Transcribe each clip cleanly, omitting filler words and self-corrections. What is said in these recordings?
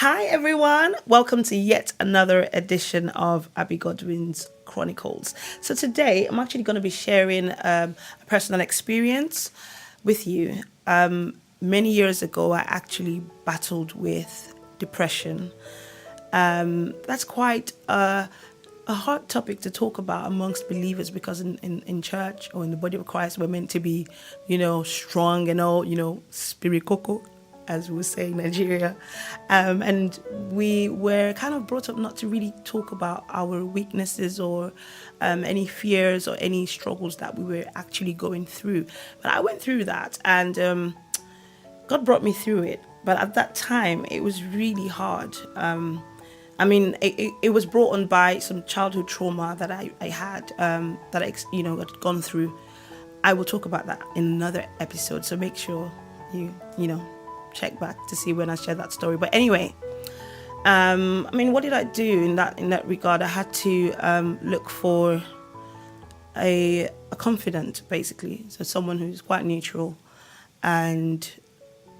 Hi everyone, welcome to yet another edition of Abby Godwin's Chronicles. So today I'm actually going to be sharing a personal experience with you. Many years ago I actually battled with depression. That's quite a hard topic to talk about amongst believers because in church or in the body of Christ we're meant to be, strong and all, spirit coco, as we say in Nigeria. And we were kind of brought up not to really talk about our weaknesses or any fears or any struggles that we were actually going through. But I went through that and God brought me through it. But at that time, it was really hard. It was brought on by some childhood trauma that I had, that I had gone through. I will talk about that in another episode. So make sure you check back to see when I share that story. But anyway, what did I do in that regard? I had to look for a confidant, basically. So someone who's quite neutral and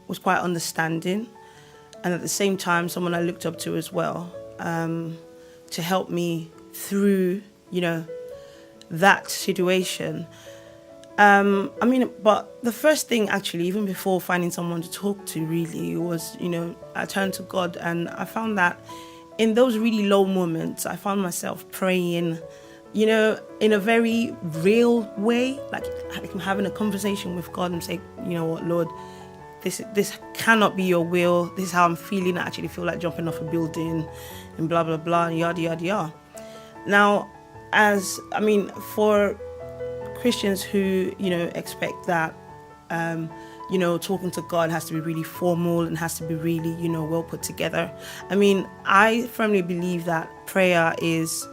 was quite understanding, and at the same time, someone I looked up to as well, to help me through, that situation. But the first thing actually, even before finding someone to talk to really was, I turned to God, and I found that in those really low moments, I found myself praying, in a very real way, like I'm having a conversation with God and say, you know what, Lord, this cannot be your will. This is how I'm feeling. I actually feel like jumping off a building and blah, blah, blah, and yada, yada, yada. Now, for Christians who, expect that, talking to God has to be really formal and has to be really, well put together. I firmly believe that prayer it's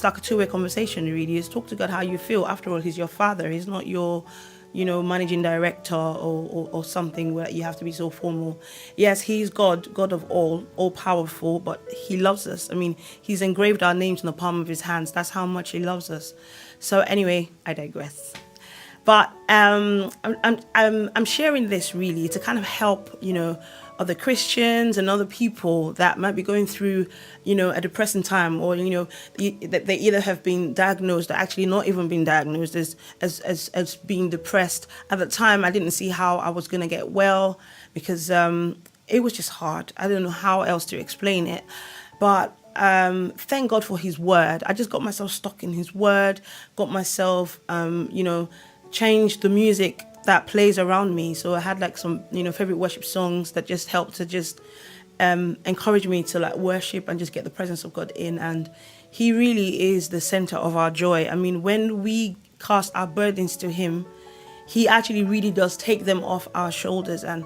like a two-way conversation, really. It's talk to God how you feel. After all, He's your Father. He's not your, managing director or something where you have to be so formal. Yes, He's God of all powerful, but He loves us. He's engraved our names in the palm of His hands. That's how much He loves us. So anyway, I digress. But I'm sharing this really to kind of help, other Christians and other people that might be going through, a depressing time, or that they either have been diagnosed or actually not even been diagnosed as being depressed. At the time, I didn't see how I was going to get well because it was just hard. I don't know how else to explain it, but thank God for His word. I just got myself stuck in His word, got myself, changed the music that plays around me. So I had like some, favorite worship songs that just helped to just encourage me to like worship and just get the presence of God in. And He really is the center of our joy. When we cast our burdens to Him, He actually really does take them off our shoulders. And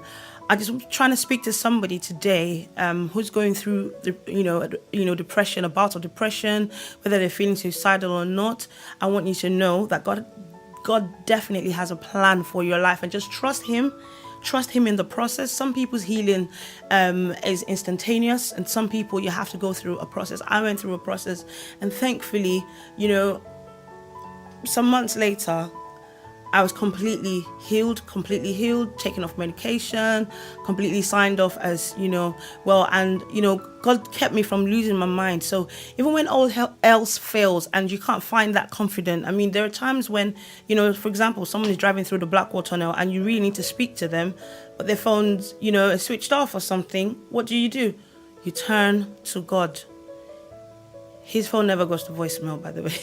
I just am trying to speak to somebody today who's going through depression, a bout of depression, whether they're feeling suicidal or not. I want you to know that God definitely has a plan for your life, and just trust Him in the process. Some people's healing is instantaneous, and some people you have to go through a process. I went through a process, and thankfully, some months later, I was completely healed, taken off medication, completely signed off as, God kept me from losing my mind. So even when all else fails and you can't find that confidence, there are times when, for example, someone is driving through the Blackwall Tunnel and you really need to speak to them, but their phone's, is switched off or something. What do? You turn to God. His phone never goes to voicemail, by the way.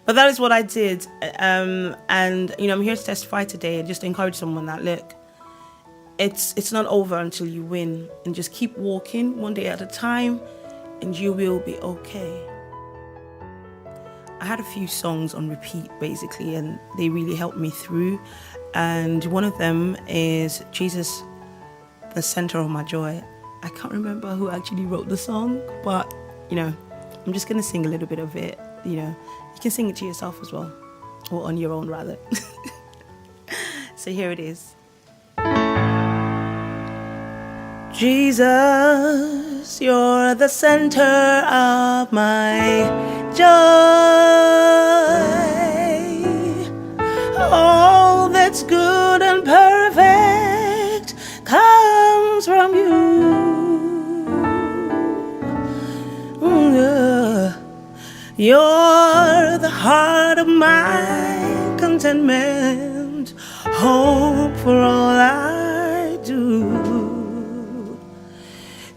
But that is what I did. And, I'm here to testify today and just encourage someone that, look, it's not over until you win. And just keep walking one day at a time and you will be okay. I had a few songs on repeat, basically, and they really helped me through. And one of them is Jesus, the Center of My Joy. I can't remember who actually wrote the song, but, I'm just going to sing a little bit of it. You can sing it to yourself as well, or on your own rather. So here it is. Jesus, you're the center of my joy. All that's good and perfect comes from you. You're the heart of my contentment, hope for all I do.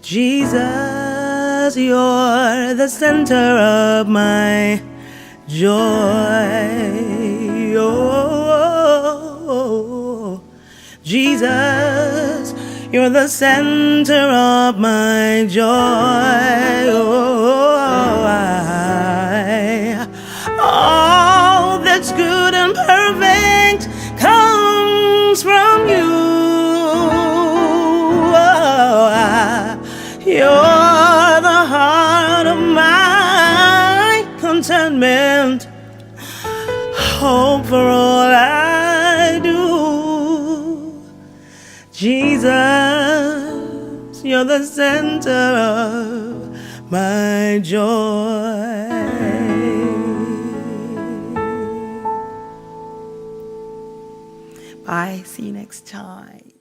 Jesus, you're the center of my joy. Oh, Jesus, you're the center of my joy. All that's good and perfect comes from you. You're the heart of my contentment, hope for all I do. Jesus, you're the center of my joy. Bye. See you next time.